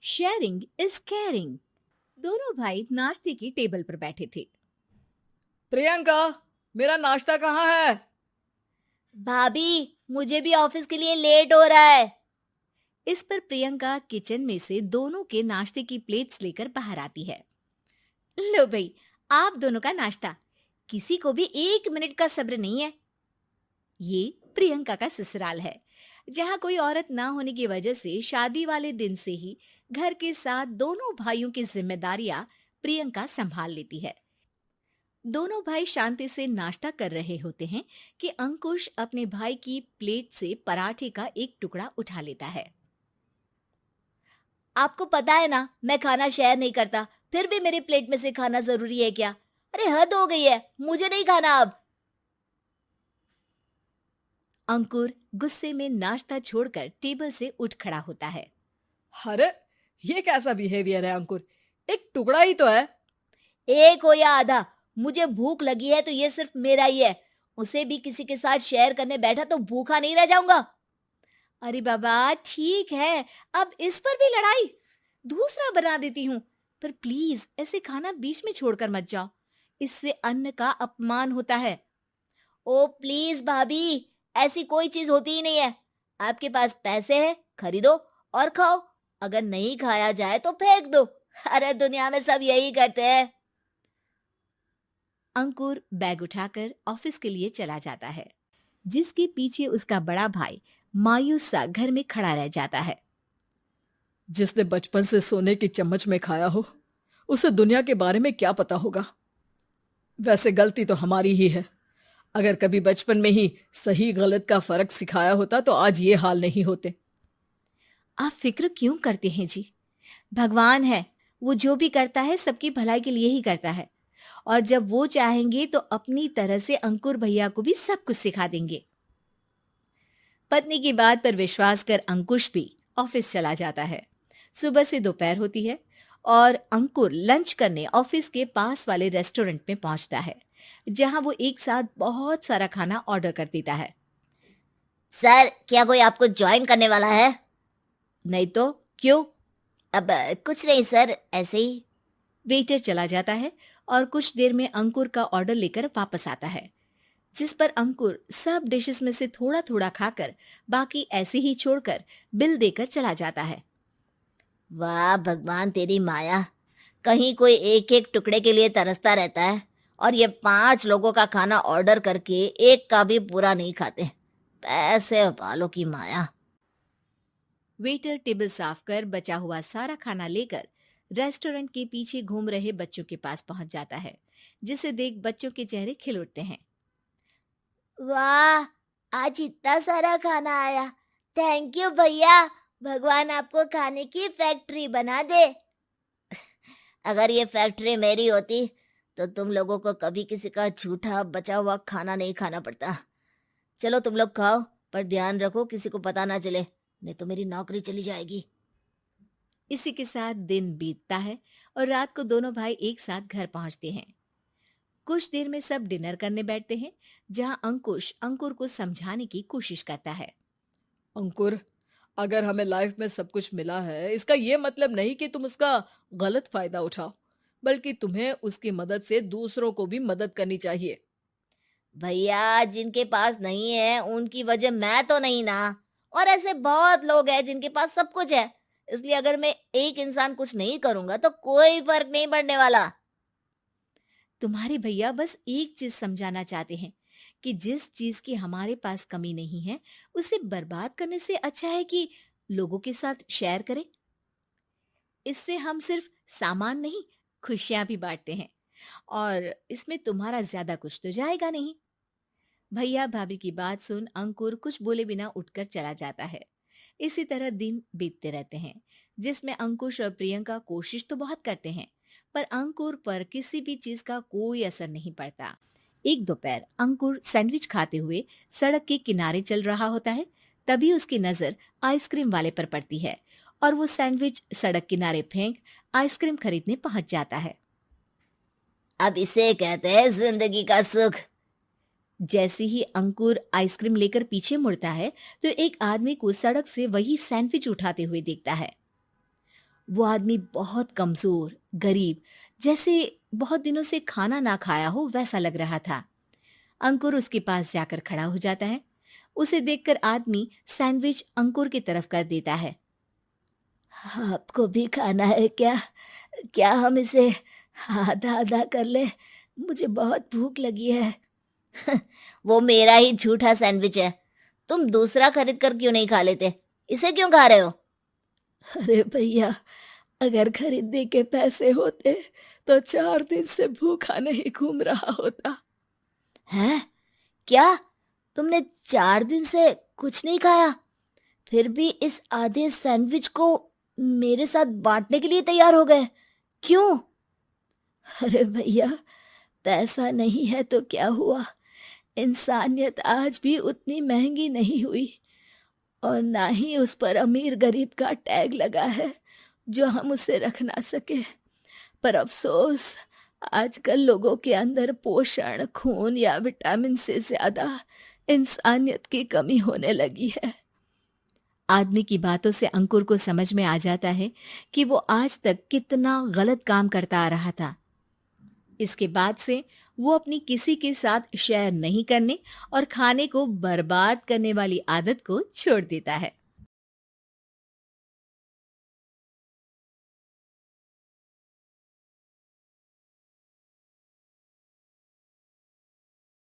Sharing is caring. दोनों भाई नाश्ते की टेबल पर बैठे थे। प्रियंका, मेरा नाश्ता कहाँ है? भाभी, मुझे भी ऑफिस के लिए लेट हो रहा है। इस पर प्रियंका किचन में से दोनों के नाश्ते की प्लेट्स लेकर बाहर आती है। लो भाई, आप दोनों का नाश्ता। किसी को भी 1 मिनट का सब्र नहीं है। ये प्रियंका का ससुराल है, जहाँ कोई औरत ना होने की वजह से शादी वाले दिन से ही घर के साथ दोनों भाइयों की जिम्मेदारियां प्रियंका संभाल लेती है। दोनों भाई शांति से नाश्ता कर रहे होते हैं कि अंकुश अपने भाई की प्लेट से पराठे का एक टुकड़ा उठा लेता है। आपको पता है ना, मैं खाना शेयर नहीं करता, फिर भी मेरी प्लेट में से खाना जरूरी है क्या? अरे हद हो गई है, मुझे नहीं खाना अब। अंकुर गुस्से में नाश्ता छोड़कर टेबल से उठ खड़ा होता है। अरे, ये कैसा बिहेवियर है अंकुर? एक टुकड़ा ही तो है। एक हो या आधा, मुझे भूख लगी है तो ये सिर्फ मेरा ही है। उसे भी किसी के साथ शेयर करने बैठा तो भूखा नहीं रह जाऊंगा। अरे बाबा ठीक है, अब इस पर भी लड़ाई। दूसरा बना देती हूँ, पर प्लीज ऐसे खाना बीच में छोड़कर मत जाओ। इससे अन्न का अपमान होता है। ओ प्लीज भाभी, ऐसी कोई चीज होती ही नहीं है। आपके पास पैसे हैं, खरीदो और खाओ। अगर नहीं खाया जाए तो फेंक दो। अरे दुनिया में सब यही करते हैं। अंकुर बैग उठाकर ऑफिस के लिए चला जाता है, जिसके पीछे उसका बड़ा भाई मायूस सा घर में खड़ा रह जाता है। जिसने बचपन से सोने की चम्मच में खाया हो, उसे दुनिया के बारे में क्या पता होगा। वैसे गलती तो हमारी ही है। अगर कभी बचपन में ही सही गलत का फर्क सिखाया होता तो आज ये हाल नहीं होते। आप फिक्र क्यों करते हैं जी? भगवान है, वो जो भी करता है सबकी भलाई के लिए ही करता है। और जब वो चाहेंगे तो अपनी तरह से अंकुर भैया को भी सब कुछ सिखा देंगे। पत्नी की बात पर विश्वास कर अंकुश भी ऑफिस चला जाता है। सुबह से दोपहर होती है और अंकुर लंच करने ऑफिस के पास वाले रेस्टोरेंट में पहुंचता है, जहां वो एक साथ बहुत सारा खाना ऑर्डर कर देता है। सर, क्या कोई आपको ज्वाइन करने वाला है? नहीं तो क्यों? अब कुछ नहीं सर, ऐसे ही। वेटर चला जाता है और कुछ देर में अंकुर का ऑर्डर लेकर वापस आता है, जिस पर अंकुर सब डिशेस में से थोड़ा थोड़ा खाकर बाकी ऐसे ही छोड़कर बिल देकर चला जाता है। वाह भगवान, तेरी माया। कहीं कोई एक एक टुकड़े के लिए तरसता रहता है और ये 5 लोगों का खाना ऑर्डर करके एक का भी पूरा नहीं खाते। पैसे वालों की माया। वेटर टेबल साफ कर बचा हुआ सारा खाना लेकर रेस्टोरेंट के पीछे घूम रहे बच्चों के पास पहुंच जाता है, जिसे देख बच्चों के चेहरे खिल उठते हैं। वाह, आज इतना सारा खाना आया। थैंक यू भैया। भगवान आपको खाने की फैक्ट्री बना दे। अगर ये फैक्ट्री मेरी होती तो तुम लोगों को कभी किसी का झूठा बचा हुआ खाना नहीं खाना पड़ता। चलो तुम लोग खाओ, पर ध्यान रखो किसी को पता ना चले, नहीं तो मेरी नौकरी चली जाएगी। इसी के साथ दिन बीतता है और रात को दोनों भाई एक साथ घर पहुंचते हैं। कुछ देर में सब डिनर करने बैठते हैं, जहां अंकुश अंकुर को समझाने की कोशिश करता है। अंकुर, अगर हमें लाइफ में सब कुछ मिला है, इसका ये मतलब नहीं कि तुम उसका गलत फायदा उठाओ, बल्कि तुम्हें उसकी मदद से दूसरों को भी मदद करनी चाहिए। भैया, जिनके पास नहीं है उनकी वजह मैं तो नहीं ना। और ऐसे बहुत लोग हैं जिनके पास सब कुछ है। इसलिए अगर मैं एक इंसान कुछ नहीं करूंगा तो कोई फर्क नहीं पड़ने वाला। तुम्हारे भैया बस एक चीज समझाना चाहते हैं कि जिस चीज की हमारे पास कमी नहीं है, उसे बर्बाद करने से अच्छा है कि लोगों के साथ शेयर करें। इससे हम सिर्फ सामान नहीं, खुशियां भी बांटते हैं, और इसमें तुम्हारा ज्यादा कुछ तो जाएगा नहीं। भैया भाभी की बात सुन अंकुर कुछ बोले बिना उठकर चला जाता है। इसी तरह दिन बीतते रहते हैं, जिसमें अंकुश और प्रियंका कोशिश तो बहुत करते हैं, पर अंकुर पर किसी भी चीज का कोई असर नहीं पड़ता। एक दोपहर अंकुर सैंडविच खाते हुए सड़क के किनारे चल रहा होता है। तभी उसकी नजर आइसक्रीम वाले पर पड़ती है और वो सैंडविच सड़क किनारे फेंक आइसक्रीम खरीदने पहुंच जाता है। अब इसे कहते हैं जिंदगी का सुख। जैसे ही अंकुर आइसक्रीम लेकर पीछे मुड़ता है, तो एक आदमी को सड़क से वही सैंडविच उठाते हुए देखता है। वो आदमी बहुत कमजोर, गरीब, जैसे बहुत दिनों से खाना ना खाया हो वैसा लग रहा था। अंकुर उसके पास जाकर खड़ा हो जाता है। उसे देखकर आदमी सैंडविच अंकुर की तरफ कर देता है। आपको भी खाना है क्या? क्या हम इसे आधा आधा कर ले? मुझे बहुत भूख लगी है। वो मेरा ही झूठा सैंडविच है। तुम दूसरा खरीद कर क्यों नहीं खा लेते? इसे क्यों खा रहे हो? अरे भैया, अगर खरीदने के पैसे होते तो 4 दिन से भूखा नहीं घूम रहा होता। हैं? क्या? तुमने 4 दिन से कुछ नहीं खाया, फिर भी इस आधे सैंडविच को मेरे साथ बांटने के लिए तैयार हो गए? क्यों? अरे भैया, पैसा नहीं है तो क्या हुआ, इंसानियत आज भी उतनी महंगी नहीं हुई, और ना ही उस पर अमीर गरीब का टैग लगा है जो हम उसे रख ना सके। पर अफसोस, आजकल लोगों के अंदर पोषण, खून या विटामिन से ज्यादा इंसानियत की कमी होने लगी है। आदमी की बातों से अंकुर को समझ में आ जाता है कि वो आज तक कितना गलत काम करता आ रहा था। इसके बाद से वो अपनी किसी के साथ शेयर नहीं करने और खाने को बर्बाद करने वाली आदत को छोड़ देता है।